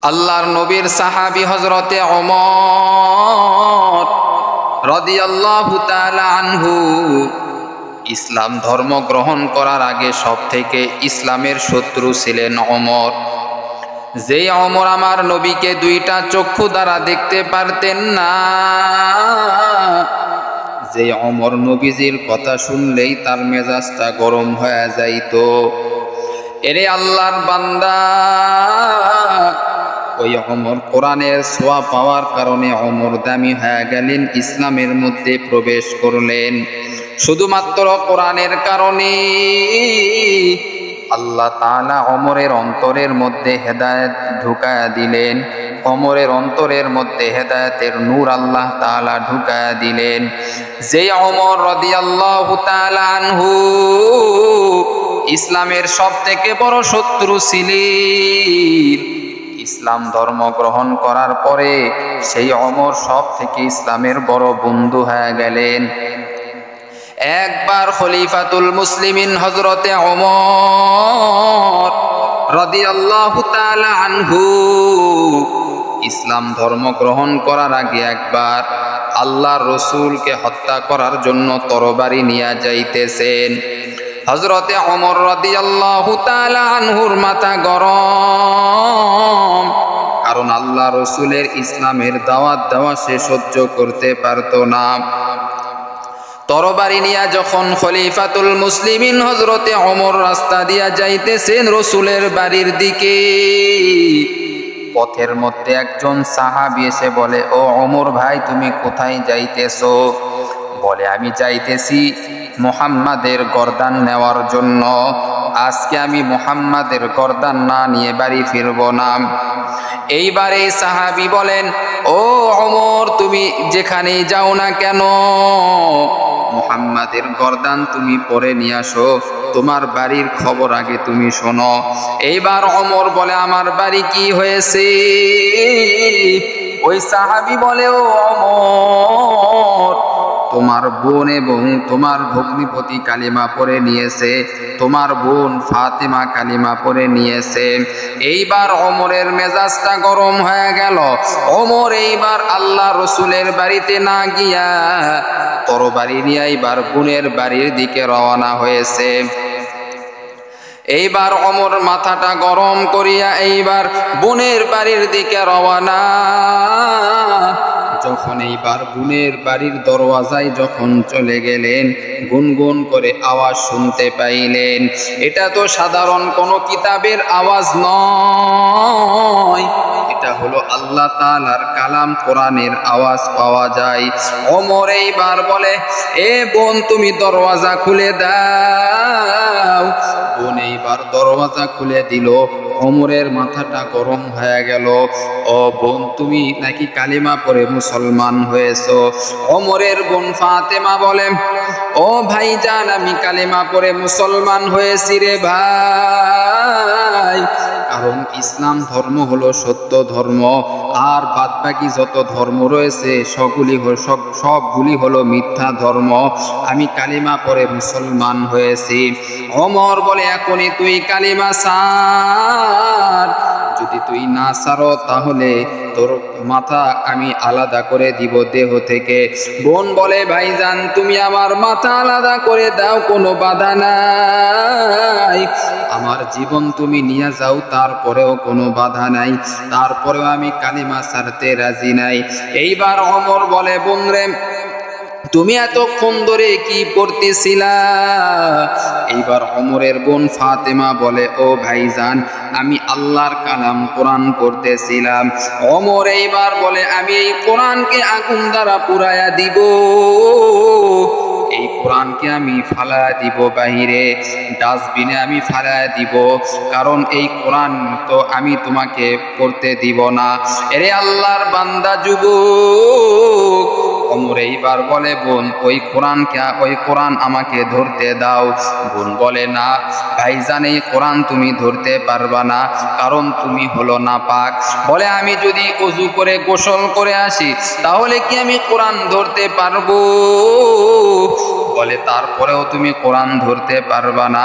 আল্লাহর নবীর সাহাবী হযরতে ওমর রাদিয়াল্লাহু তাআলা আনহু ইসলাম ধর্ম গ্রহণ করার আগে সবথেকে ইসলামের শত্রু ছিলেন ওমর। যেই ওমর আমার নবীকে দুইটা চক্ষু দ্বারা দেখতে পারতেন না, যে ওমর নবীজির কথা শুনলেই তার মেজাজটা গরম হয়ে যাইত। এরে আল্লাহর বান্দা, ওই ওমর কোরআনের ছোঁয়া পাওয়ার কারণে ওমর দামি হয়ে গেলেন, ইসলামের মধ্যে প্রবেশ করলেন। শুধুমাত্র কোরআনের কারণে আল্লাহ তাআলা ওমরের অন্তরের মধ্যে হেদায়েত ঢুকায়া দিলেন। ওমরের অন্তরের মধ্যে হেদায়েতের নূর আল্লাহ তাআলা ঢুকায়া দিলেন। যে ওমর রাদিয়াল্লাহু তাআলা আনহু ইসলামের সবথেকে বড় শত্রু ছিলেন, ইসলাম ধর্ম গ্রহণ করার পরে সেই ওমর সব থেকে ইসলামের বড় বন্ধু হয়ে গেলেন। একবার খলিফাতুল মুসলিমিন হযরতে ওমর রাদিয়াল্লাহু তাআলা আনহু ইসলাম ধর্ম গ্রহণ করার আগে একবার আল্লাহর রাসূলকে হত্যা করার জন্য তরবারি নিয়ে যাইতেছেন। হযরতে ওমর রাদিয়াল্লাহু তাআলা আনহুর মাথা গরম, কারণ আল্লাহ রাসূলের ইসলামের দাওয়াত দেওয়া সে সহ্য করতে পারত না। তরবারি নিয়া যখন খলিফাতুল মুসলিমিন হযরতে ওমর রাস্তা দিয়া যাইতেছেন রাসূলের বাড়ির দিকে, পথের মধ্যে একজন সাহাবী এসে বলে, ও ওমর ভাই, তুমি কোথায় যাইতেছো? বলে, আমি যাইতেছি মুহাম্মাদের গর্দান নেওয়ার জন্য। আজকে আমি মুহাম্মাদের গর্দান না নিয়ে বাড়ি ফিরব না। এইবারে সাহাবী বলেন, ও ওমর, তুমি যেখানেই যাও না কেন মুহাম্মাদের গর্দান তুমি পরে নিয়ে আসো, তোমার বাড়ির খবর আগে তুমি শোনো। এইবার ওমর বলে, আমার বাড়ি কি হয়েছে? ওই সাহাবী বলে, ও ওমর, তোমার বোন এবং তোমার ভগ্নিপতি কালিমা পড়ে নিয়েছে, তোমার বোন ফাতেমা কালিমা পড়ে নিয়েছে। এইবার ওমরের মেজাজটা গরম হয়ে গেল। ওমর এইবার আল্লাহ রসুলের বাড়িতে না গিয়া তরবারি নিয়ে এইবার বোনের বাড়ির দিকে রওনা হয়েছে। এইবার ওমর মাথাটা গরম করিয়া এইবার বোনের বাড়ির দিকে রওনা। যখন এইবার বোনের বাড়ির দরওয়াজায় যখন চলে গেলেন, গুনগুন করে আওয়াজ শুনতে পাইলেন। এটা তো সাধারণ কোনো কিতাবের আওয়াজ নয়, এটা হলো আল্লাহ তাআলার কালাম, কোরআনের আওয়াজ পাওয়া যায়। ওমর এইবার বলে, এ বোন, তুমি দরওয়াজা খুলে দাও। বোন এইবার দরওয়াজা খুলে দিল। ওমরের মাথাটা গরম হয়ে গেল। ও বোন, তুমি নাকি কালিমা পড়ে মুসলমান হয়েছো? ওমরের বোন ফাতেমা বলে, ও ভাইজান, আমি কালিমা পড়ে মুসলমান হয়েছি রে ভাই, কারণ ইসলাম ধর্ম হলো সত্য ধর্ম, আর বাদবাকি যত ধর্ম রয়েছে সবগুলি হলো মিথ্যা ধর্ম। আমি কালিমা পড়ে মুসলমান হয়েছি। ওমর বলে, এখনই তুই কালিমা ছাড়, যদি তুই না ছাড়ো তাহলে তোর মাথা আমি আলাদা করে দিব দেহ থেকে। বোন বলে, ভাইজান, তুমি আমার মাথা আলাদা করে দাও, কোনো বাধা নাই, আমার জীবন তুমি নিয়ে যাও, তারপরেও কোনো বাধা নাই, তারপরেও আমি কালিমা ছাড়তে রাজি নাই। এইবার ওমর বলে, বোন রে, তুমি এতক্ষণ ধরে কি পড়তেছিলা? এইবার ওমরের বোন ফাতেমা বলে, ও ভাইজান, আমি আল্লাহর কালাম কোরআন পড়তেছিলাম। ওমর এইবার বলে, আমি এই কোরআনকে আগুন দ্বারা পুড়াইয়া দিব, এই কোরআনকে আমি ফালায়া দিব বাহিরে, ডাস্টবিনে আমি ফালায়া দিব, কারণ এই কোরআন তো আমি তোমাকে পড়তে দিব না। এরে আল্লাহর বান্দা যুবক, ওমর এইবার বলে, বোন, ওই কোরআন আমাকে ধরতে দাও। বোন বলে, না ভাইজান, এই কোরআন তুমি ধরতে পারবা না, কারণ তুমি হলো নাপাক। বলে, আমি যদি ওযু করে গোসল করে আসি তাহলে কি আমি কোরআন ধরতে পারবো? বলে তারপরেও তুমি কোরআন ধরতে পারবা না,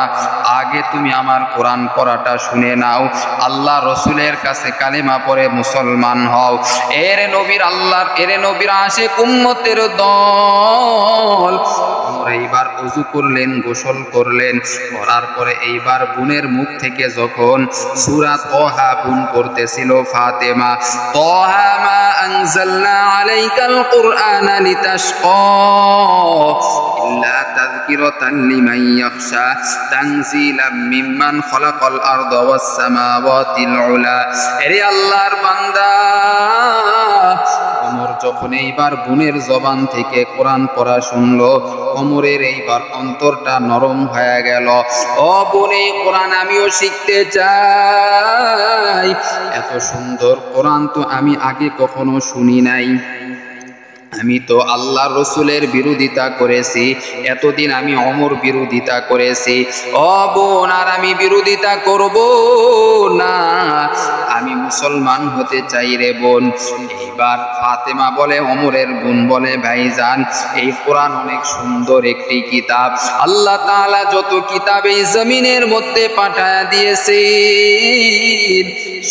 আগে তুমি আমার কোরআন পড়াটা শুনে নাও, আল্লাহ রসুলের কাছে কালেমা পড়ে মুসলমান হও। এরে নবীর আশিক উম্মতের দল। এইবার ওযু করলেন, গোসল করলেন, করার পরে এইবার বোনের মুখ থেকে যখন সূরা তাহা বোন পড়তেছিল ফাতেমা, তাহা মা আনজালনা আলাইকাল কুরআনা লিতাশকা ইল্লা তাযকিরাতান লিমান ইয়াখশা তানজিলাম মিম্মান খালাকাল আরদা ওয়াস সামাওয়াতিল উলা। এরে আল্লাহর বান্দা, ওমর যখন এইবার বোনের জবান থেকে কোরআন পড়া শুনলো, ওমরের এইবার অন্তরটা নরম হয়ে গেল। ও বোনে, কোরআন আমিও শিখতে চাই, এত সুন্দর কোরআন তো আমি আগে কখনো শুনি নাই। আমি তো আল্লাহ রসুলের বিরোধিতা করেছি, এতদিন আমি ওমর বিরোধিতা করেছি। ও বোন, আর আমি বিরোধিতা করব না, আমি মুসলমান হতে চাই রে বোন। এইবার ফাতেমা বলে, ওমরের বোন বলে, ভাইজান এই কোরআন অনেক সুন্দর একটি কিতাব, আল্লাহ তাআলা যত কিতাব এই জমিনের মধ্যে পাঠায়া দিয়েছেন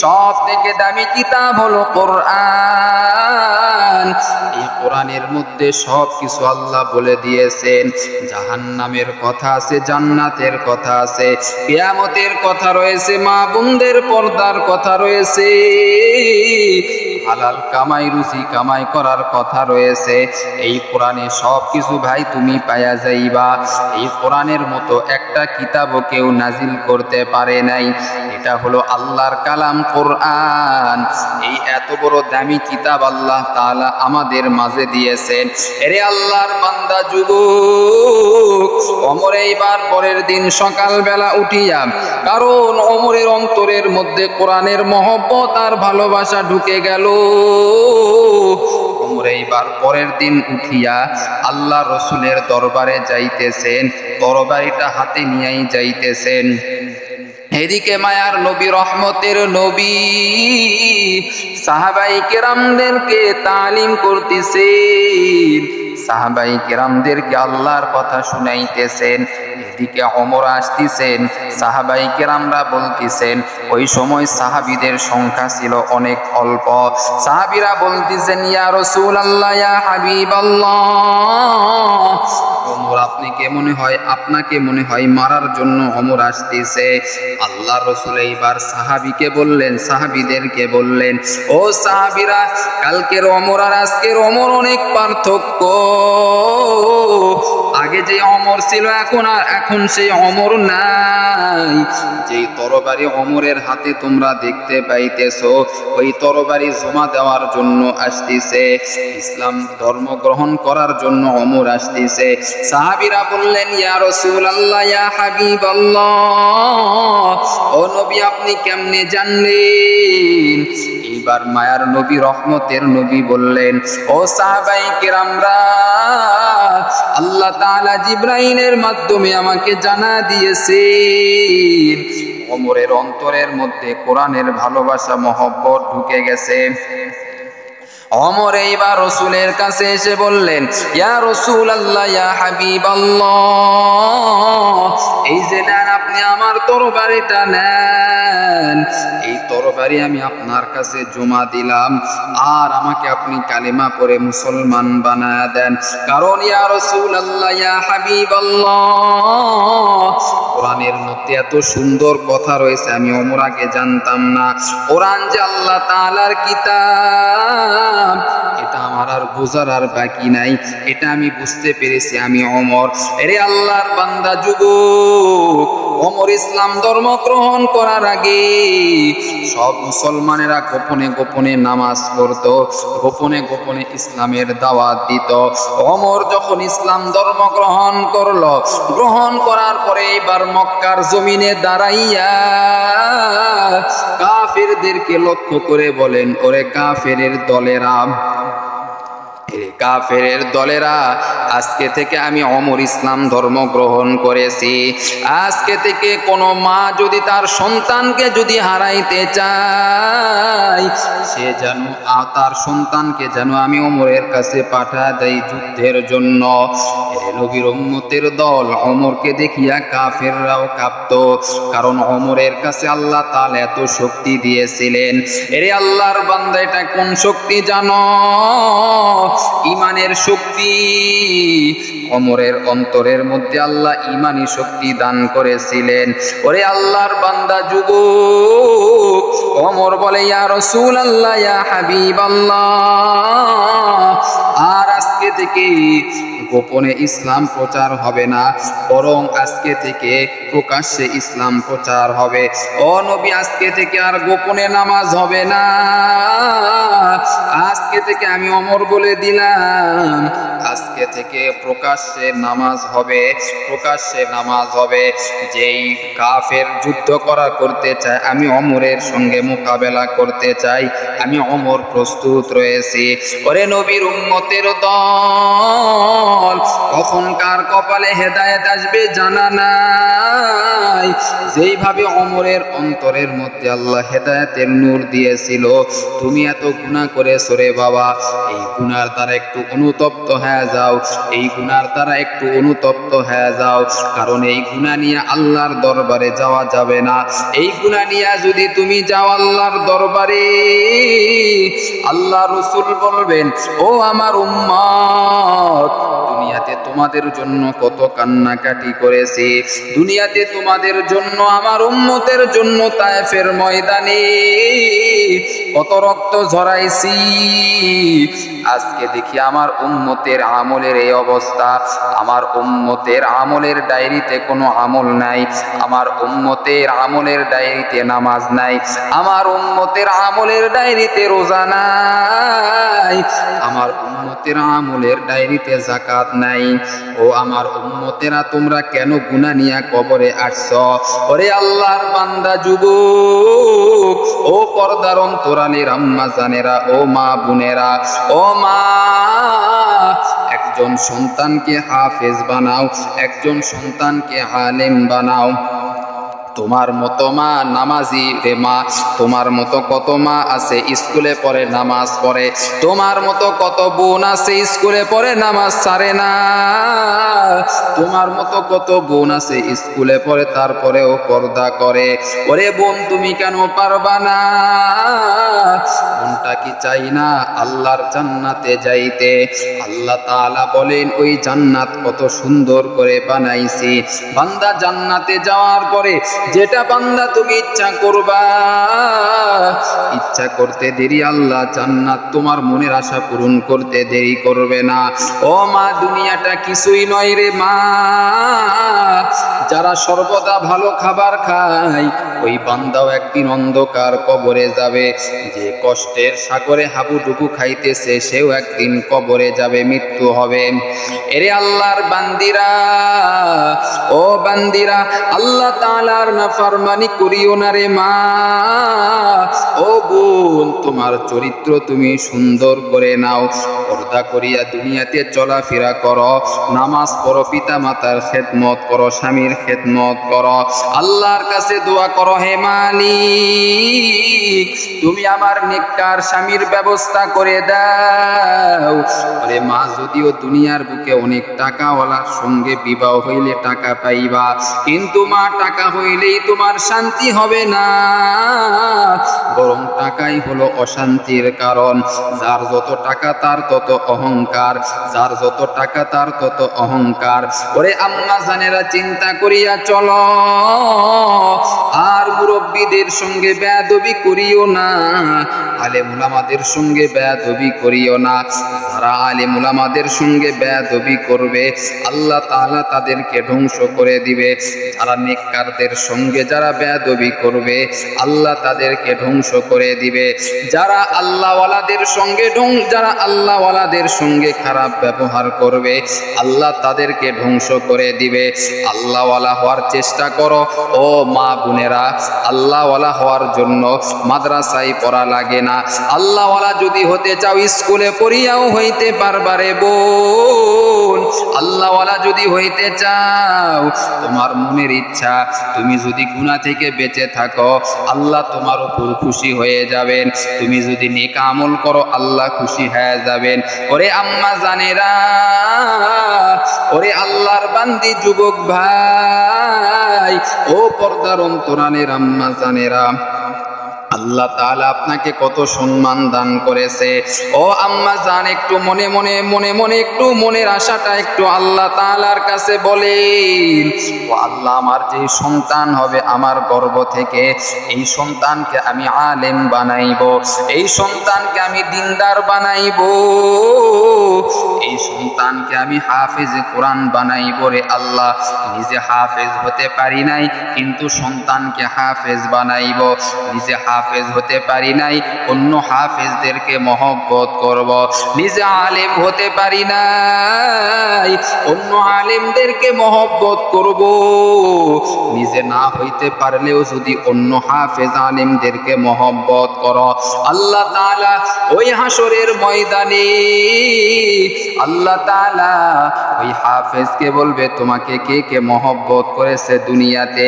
সব থেকে দামি কিতাব হলো কোরআন। এই কোরআনের মধ্যে সব কিছু আল্লাহ বলে দিয়েছেন। জাহান্নামের কথা আছে, জান্নাতের কথা আছে, কিয়ামতের কথা রয়েছে, মা বোনদের পর্দার কথা রয়েছে, হালাল কামাই রুজি কামাই করার কথা রয়েছে। এই কোরআনে সব কিছু ভাই তুমি পায়া যাইবা। এই কোরআনের মতো একটা কিতাবও কেউ নাজিল করতে পারে নাই। এটা হলো আল্লাহর কালাম কোরআন। এই এত বড় দামি কিতাব আল্লাহ তাআলা আমাদের মাঝে দিয়েছেন। এরে আল্লাহর বান্দা যুবক, ওমর এইবার পরের দিন সকালবেলা উঠিয়া, কারণ ওমরের অন্তরের মধ্যে কোরআনের মহব্বত আর ভালোবাসা ঢুকে গেল, ওমর এইবার পরের দিন উঠিয়া আল্লাহ রসুলের দরবারে যাইতেছেন, তরবারিটা হাতে নিয়েই যাইতেছেন। এদিকে মায়ার নবী, রহমতের নবী সাহাবায়ে কেরামদেরকে তালিম করতেছেন, সাহাবায়ে কেরামদেরকে আল্লাহর কথা শুনাইতেছেন। এদিকে ওমর আসতেছেন, সাহাবায়ে কেরামরা বলতেছেন, ওই সময় সাহাবীদের সংখ্যা ছিল অনেক অল্প। সাহাবীরা বলতেছেন, ইয়া রাসূলুল্লাহ, ইয়া হাবিবাল্লাহ, ওমর আপনাকে মনে হয় মারার জন্য ওমর আসতেছে। আল্লাহ রাসূল এইবার সাহাবীদেরকে বললেন, ও সাহাবীরা, কালকের ওমর আর আজকের ওমর অনেক পার্থক্য। আগে যে ওমর ছিল এখন সেই ওমর নাই। যেই তরবারি ওমরের হাতে তোমরা দেখতে পাইতেছো, ওই তরবারি জমা দেওয়ার জন্য আসতেছে, ইসলাম ধর্ম গ্রহণ করার জন্য ওমর আসতেছে। সাহাবীরা বললেন, ইয়া রাসূলুল্লাহ, ইয়া হাবিবাল্লাহ, ও নবী আপনি কেমনে জানলেন? এইবার মায়ার নবী, রহমতের নবী বললেন, ও সাহাবায়ে কেরামরা, আল্লাহ তাআলা জিবরাইলের মাধ্যমে আমাকে জানা দিয়েছেন ওমরের অন্তরের মধ্যে কোরআনের ভালোবাসা মহব্বত ঢুকে গেছে। ওমর এইবার রাসূলের কাছে এসে বললেন, ইয়া রাসূলুল্লাহ, ইয়া হাবিবাল্লাহ, এই যে নেন আপনি আমার তরবারিটা নেন, এই তরবারি আমি আপনার কাছে জমা দিলাম, আর আমাকে আপনি কালিমা পড়ে মুসলমান বানায়া দেন। কারণ ইয়া রাসূলুল্লাহ, ইয়া হাবিবাল্লাহ, কোরআনের মধ্যে এত সুন্দর কথা রয়েছে আমি ওমর আগে জানতাম না। কোরআন যে আল্লাহ তাআলার কিতাব, এটা আমার আর বোঝার আর বাকি নাই, এটা আমি বুঝতে পেরেছি আমি ওমর। এরে আল্লাহর বান্দা যুবক, ওমর ইসলাম ধর্ম গ্রহণ করার আগে সব মুসলমানেরা গোপনে গোপনে নামাজ পড়তো, গোপনে গোপনে ইসলামের দাওয়াত দিত। ওমর যখন ইসলাম ধর্ম গ্রহণ করলো, গ্রহণ করার পরে এবার মক্কার জমিনে দাঁড়াইয়া কাফেরদেরকে লক্ষ্য করে বলেন, ওরে কাফেরের দলেরা, কাফেরের দলেরা, আজকে থেকে আমি অমর ইসলাম ধর্ম গ্রহণ করেছি। আজকে থেকে কোনো মা যদি তার সন্তানকে যদি হারাইতে চায়, সে যেন তার সন্তানকে যেন আমি ওমরের কাছে পাঠা দেই যুদ্ধের জন্য। নবীর উম্মতের দল ওমরকে দেখিয়া কাফেররাও কাঁপত, কারণ ওমরের কাছে আল্লাহ তাআলা এত শক্তি দিয়েছিলেন। এরে আল্লাহর বান্দা, এটা কোন শক্তি জানো? ঈমানের শক্তি। ওমরের অন্তরের মধ্যে আল্লাহ ঈমানি শক্তি দান করেছিলেন। ওরে আল্লাহর বান্দা যুবক, ওমর বলে, ইয়া রাসূলুল্লাহ, ইয়া হাবিবাল্লাহ, আর আজকে থেকে গোপনে ইসলাম প্রচার হবে না, বরং আজকে থেকে প্রকাশ্যে ইসলাম প্রচার হবে। ও নবী, আজকে থেকে আর গোপনে নামাজ হবে না। আজকে থেকে আমি ওমর বলে দিলাম, আজকে থেকে প্রকাশ্যে নামাজ হবে, প্রকাশ্যে নামাজ হবে। যেই কাফের যুদ্ধ করতে চায়, আমি ওমরের সঙ্গে মোকাবেলা করতে চাই, আমি ওমর প্রস্তুত রয়েছি। ওরে নবীর উম্মতের দল, কখন কার কপালে হেদায়েত আসবে জানা নাই। যেইভাবে ওমরের অন্তরের মধ্যে আল্লাহ হেদায়েতের নূর দিয়েছিল, তুমি এত গুনাহ করেছো রে বাবা, এই গুনার দ্বারা একটু অনুতপ্ত হয়ে যাও, এই গুনার দ্বারা একটু অনুতপ্ত হয়ে যাও। কারণ এই গুনাহ নিয়ে আল্লাহর দরবারে যাওয়া যাবে না। এই গুনাহ নিয়ে যদি তুমি যাও আল্লাহর দরবারে, আল্লাহ রাসূল বলবেন, ও আমার উম্মত, দুনিয়াতে তোমাদের জন্য কত কান্নাকাটি করেছি, দুনিয়াতে তোমাদের জন্য, আমার উম্মতের জন্য তায়েফের ময়দানে কত রক্ত ঝরাইছি। আজকে দেখি আমার উম্মতের আমলের এই অবস্থা। আমার উম্মতের আমলের ডায়েরিতে কোনো আমল নাই, আমার উম্মতের আমলের ডায়েরিতে নামাজ নাই, আমার উম্মতের আমলের ডায়েরিতে রোজা নাই, আমার উম্মতের আমলের ডায়েরিতে যাকাত নাই। ও আমার উম্মতেরা, তোমরা কেন গুনাহ নিয়ে কবরে আসছো? ওরে আল্লাহর বান্দা যুবক, ও পর্দার অন্তরালের আম্মা জানেরা, ও মা বোনেরা, ও মা, একজন সন্তানকে হাফেজ বানাও, একজন সন্তানকে আলেম বানাও। তোমার মতো মা নামাজি রে মা, তোমার মতো কত মা আছে স্কুলে পড়ে নামাজ পড়ে, তোমার মতো কত বোন আছে স্কুলে পড়ে নামাজ ছাড়ে না, তোমার মতো কত বোন আছে স্কুলে পড়ে তারপরেও পর্দা করে। ওরে বোন, তুমি কেন পারবা না? বোনটা কি চাই না আল্লাহর জান্নাতে যাইতে? আল্লাহ তাআলা বলেন, ওই জান্নাত কত সুন্দর করে বানাইছি। বান্দা জান্নাতে যাওয়ার পরে যেটা বান্দা তুমি ইচ্ছা করবা, ইচ্ছা করতে দেরি আল্লাহ জান্নাত তোমার মনের আশা পূরণ করতে দেরি করবে না। ও মা, দুনিয়াটা কিছুই নয় রে মা। যারা সর্বদা ভালো খাবার খায়, ওই বান্দাও একদিন অন্ধকার কবরে যাবে। যে কষ্টের সাগরে হাবুডুবু খাইতেছে, সেও একদিন কবরে যাবে, মৃত্যু হবে। এরে আল্লাহর বান্দিরা, ও বান্দিরা, আল্লাহ তাআলার নাফরমানি করিও না রে মা। ও বোন, তোমার চরিত্র তুমি সুন্দর করে নাও, পর্দা করিয়া দুনিয়াতে চলাফেরা করো, নামাজ পড়ো, পিতা মাতার খেদমত করো, স্বামীর খেদমত করো, আল্লাহর কাছে দোয়া করো, হে মালিক তুমি আমার নেককার স্বামীর ব্যবস্থা করে দাও। আরে মা, যদিও দুনিয়ার বুকে অনেক টাকাওয়ালার সঙ্গে বিবাহ হইলে টাকা পাইবা, কিন্তু মা, টাকা হইলেই তোমার শান্তি হবে না, বরং টাকাই হলো অশান্তির কারণ। যার যত টাকা তার তত অহংকার, যার যত টাকা তার তত অহংকার। ওরে আম্মা জানেরা, চিন্তা করিয়া চলো, আর মুরব্বীদের সঙ্গে বেয়াদবি করিও না, আলেম উলামাদের সঙ্গে বেয়াদবি করিও না। যারা আলেম উলামাদের সঙ্গে বেয়াদবি করবে, আল্লাহ তাআলা তাদেরকে ধ্বংস করে দিবে। যারা নেককারদের সঙ্গে যারা বেয়াদবি করবে, আল্লাহ তাদেরকে ধ্বংস করে দিবে। যারা আল্লাহওয়ালাদের সঙ্গে খারাপ ব্যবহার করবে, আল্লাহ তাদেরকে ধ্বংস করে দিবে। আল্লাহ আল্লাহওয়ালা হওয়ার চেষ্টা করো। ও মা বোনেরা, আল্লাহওয়ালা হওয়ার জন্য মাদ্রাসায় পড়া লাগে না। আল্লাহওয়ালা যদি হতে চাও স্কুলে পড়িয়াও হইতে পারবারে বোন। আল্লাহওয়ালা যদি হইতে চাও, তোমার মনের ইচ্ছা, তুমি যদি গুনাহ থেকে বেঁচে থাকো, আল্লাহ তোমার উপর খুশি হয়ে যাবেন। তুমি যদি নেক আমল করো, আল্লাহ খুশি হয়ে যাবেন। ওরে আম্মা জানেরা, ওরে আল্লাহর বান্দি যুবক ভাই, ও পর্দার অন্তরালের আম্মা জানেরা, আল্লাহ তাআলা আপনাকে কত সম্মান দান করেছে। ও আম্মা জান, একটু মনে মনে একটু মনের আশাটা একটু আল্লাহ তাআলার কাছে বলেন। ও আল্লাহ, আমার যে সন্তান হবে আমার গর্ভ থেকে, এই সন্তানকে আমি আলেম বানাইব, এই সন্তানকে আমি দিনদার বানাইব, এই সন্তানকে আমি হাফেজ কোরআন বানাইব রে আল্লাহ। নিজে হাফেজ হতে পারি নাই, কিন্তু সন্তানকে হাফেজ বানাইব। নিজে হাফেজ হতে পারি নাই, অন্য হাফেজদেরকে মহব্বত করব। নিজে আলেম হতে পারি নাই, অন্য আলেমদেরকে মহব্বত করব। নিজে না হইতে পারলেও যদি অন্য হাফেজ আলেমদেরকে মহব্বত করো, আল্লাহ তাআলা ওই হাসরের ময়দানে আল্লাহ তাআলা ওই হাফেজকে বলবে, তোমাকে কে কে মহব্বত করেছে দুনিয়াতে?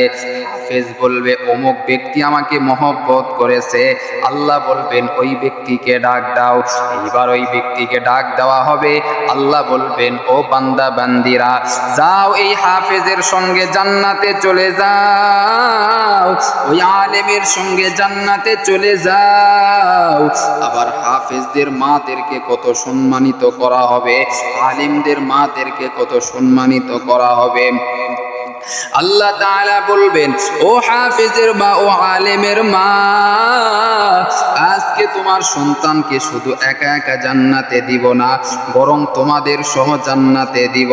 হাফেজ বলবে, অমুক ব্যক্তি আমাকে মহব্বত করেছে। আল্লাহ বলবেন, ওই ব্যক্তিকে ডাক দাও। এইবার ওই ব্যক্তিকে ডাক দেওয়া হবে। আল্লাহ বলবেন, ও বান্দা বান্দিরা, যাও এই হাফেজের সঙ্গে জান্নাতে চলে যাও, ওই আলেমের সঙ্গে জান্নাতে চলে যাও। আবার হাফেজদের মাদেরকে কত সম্মানিত করা হবে, আলেমদের মাদেরকে কত সম্মানিত করা হবে। আল্লাহ তাআলা বলবেন, ও হাফেজের মা, ও আলেমের মা, আজকে তোমার সন্তানকে শুধু একা একা জান্নাতে দিব না, বরং তোমাদের সহ জান্নাতে দিব।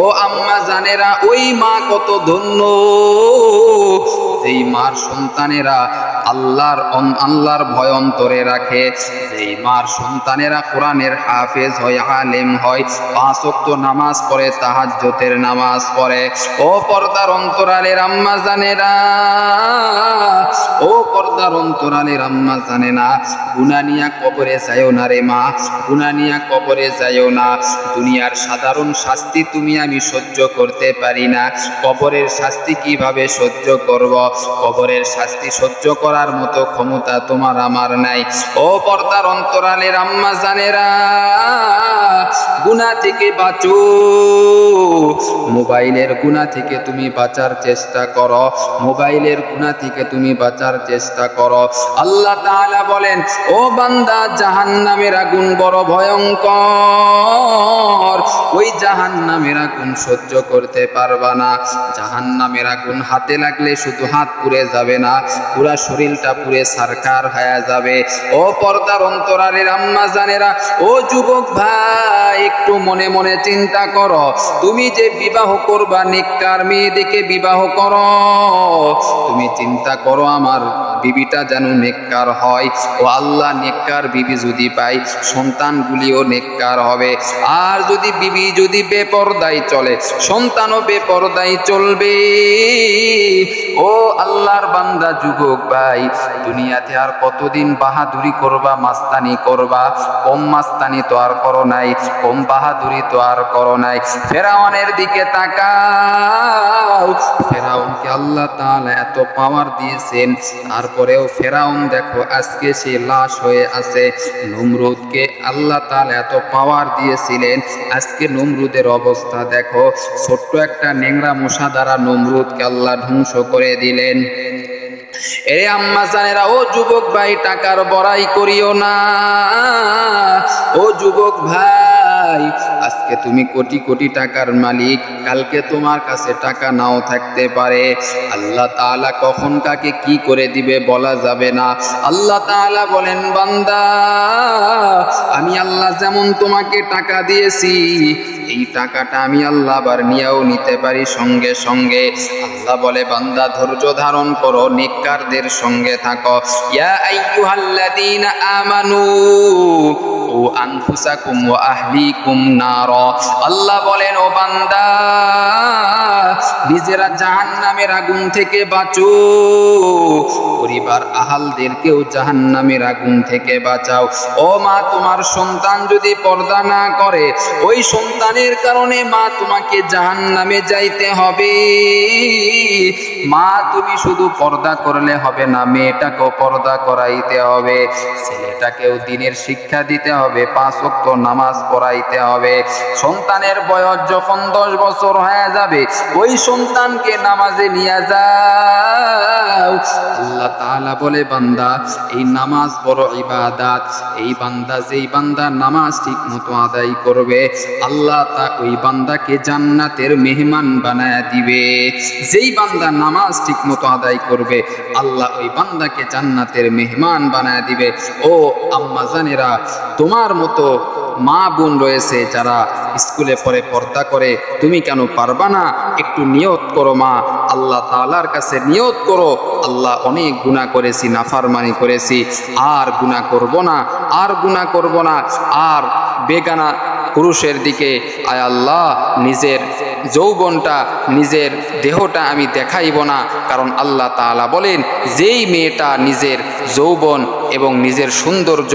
ও আম্মা জানেরা, ওই মা কত ধন্য, যেই মার সন্তানেরা আল্লাহর ভয় অন্তরে রাখে, যেই মার সন্তানেরা কোরআনের হাফেজ হয়, আলেম হয়, 5 ওয়াক্ত নামাজ পড়ে, তাহাজ্জুদের নামাজ পড়ে। ও পর্দার অন্তরালের আম্মা জানেরা, ও পর্দার অন্তরালের আম্মা জানে না, গুনাহ নিয়া কবরে যাইও না রে মা, গুনাহ নিয়া কবরে যাইও না। দুনিয়ার সাধারণ শাস্তি তুমি আমি সহ্য করতে পারি না, কবরের শাস্তি কিভাবে সহ্য করব? কবরের শাস্তি সহ্য করার মতো ক্ষমতা তোমার আমার নাই। ও পর্দার অন্তরালের আম্মা জানেরা, গুনাহ থেকে বাঁচো, মোবাইলের গুনাহ থেকে তুমি বাঁচার চেষ্টা করো, মোবাইলের গুনাহ থেকে তুমি বাঁচার চেষ্টা করো। আল্লাহ তাআলা বলেন, ও বান্দা, জাহান্নামের আগুন বড় ভয়ঙ্কর, ওই জাহান্নামের আগুন সহ্য করতে পারবা না। জাহান্নামের আগুন হাতে লাগলে শুধু হাত পুড়ে যাবে না, পুরা শরীরটা পুড়ে সারকার হয়ে যাবে। ও পর্দার অন্তরালের আম্মা জানেরা, ও যুবক ভাই, একটু মনে মনে চিন্তা করো, তুমি যে বিবাহ করবা, নেককার মেয়ে দেখে বিবাহ করো। তুমি চিন্তা করো, আমার বিবিটা যেন নেককার হয়। ও আল্লাহ, নেককার বিবি যদি পাই, সন্তানগুলিও নেককার হবে। আর যদি বিবি যদি বেপরদায় চলে, সন্তানও বেপরদায় চলবে। ও আল্লাহর বান্দা যুবক ভাই, দুনিয়াতে আর কতদিন বাহাদুরি করবা, মাস্তানি করবা? কম মাস্তানি তো আর করো নাই, কম বাহাদুরি তো আর করো নাই। ফেরাউনের দিকে তাকাও, ফেরাউনকে আল্লাহ তাআলা এত পাওয়ার দিয়েছেন, তারপরেও ফেরাউন দেখো আজকে সে লাশ হয়ে আছে। নমরুদকে আল্লাহ তাআলা এত পাওয়ার দিয়েছিলেন, আজকে নমরুদের অবস্থা দেখো। ছোট্ট একটা নেংরা মশা দ্বারা নমরুদকে আল্লাহ ধ্বংস করে দিলেন। এ আম্মা জানেরা, ও যুবক ভাই, টাকার বড়াই করিও না। ও যুবক ভাই, আজকে তুমি কোটি কোটি টাকার মালিক, কালকে তোমার কাছে টাকা নাও থাকতে পারে। আল্লাহ তাআলা কখন কাকে কি করে দিবে বলা যাবে না। আল্লাহ তাআলা বলেন, বান্দা, আমি আল্লাহ যেমন তোমাকে টাকা দিয়েছি, এই টাকাটা আমি আল্লাহ আবার নিয়েও নিতে পারি সঙ্গে সঙ্গে। আল্লাহ বলে, বান্দা ধৈর্য ধারণ করো, নেককারদের সঙ্গে থাকো। ইয়া আইয়ুহাল্লাযীনা আমানু ও আনফুসাকুম ওয়া আহলিকুম নার। আল্লাহ বলেন, ও বান্দা, নিজেরা জাহান্নামের আগুন থেকে বাঁচো, পরিবার আহালদেরকেও জাহান্নামের আগুন থেকে বাঁচাও। ও মা, তোমার সন্তান যদি পর্দা না করে, ওই সন্তানের কারণে মা তোমাকে জাহান্নামে যাইতে হবে। মা, তুমি শুধু পর্দা করলে হবে না, মেয়েটাকেও পর্দা করাইতে হবে, ছেলেটাকেও দ্বীনের শিক্ষা দিতে হবে, 5 ওয়াক্ত নামাজ পড়াইতে হবে। সন্তানের বয়স যখন 10 বছর হয়ে যাবে, ওই সন্তানকে নামাজে নিয়ে যাও। আল্লাহ তাআলা বলে, বান্দা, এই নামাজ বড় ইবাদত। এই বান্দা, যেই বান্দা নামাজ ঠিক মতো আদায় করবে, আল্লাহ ওই বান্দাকে জান্নাতের মেহমান বানায় দিবে। যেই বান্দা নামাজ ঠিক মতো আদায় করবে, আল্লাহ ওই বান্দাকে জান্নাতের মেহমান বানায় দিবে। ও আম্মা জানেরা, তোমার মতো মা বোন রয়েছে যারা স্কুলে পড়ে পর্দা করে, তুমি কেন পারবা না? একটু নিয়ত করো মা, আল্লাহ তাআলার কাছে নিয়ত করো, আল্লাহ অনেক গুনাহ করেছি, নাফরমানি করেছি, আর গুনাহ করব না, আর গুনাহ করব না, আর বেগানা পুরুষের দিকে আয় আল্লাহ নিজের যৌবনটা, নিজের দেহটা আমি দেখাইব না। কারণ আল্লাহ তাআলা বলেন, যেই মেয়েটা নিজের যৌবন এবং নিজের সৌন্দর্য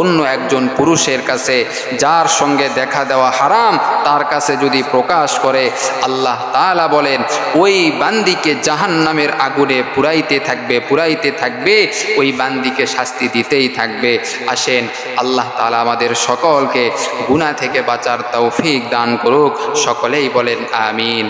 অন্য একজন পুরুষের কাছে, যার সঙ্গে দেখা দেওয়া হারাম, তার কাছে যদি প্রকাশ করে, আল্লাহ তাআলা বলেন ওই বান্দিকে জাহান্নামের আগুনে পুরাইতে থাকবে, পুরাইতে থাকবে, ওই বান্দিকে শাস্তি দিতেই থাকবে। আসেন, আল্লাহ তাআলা আমাদের সকলকে গুনাহ থেকে বাঁচার তৌফিক দান করুক। সকলেই বলেন আমিন।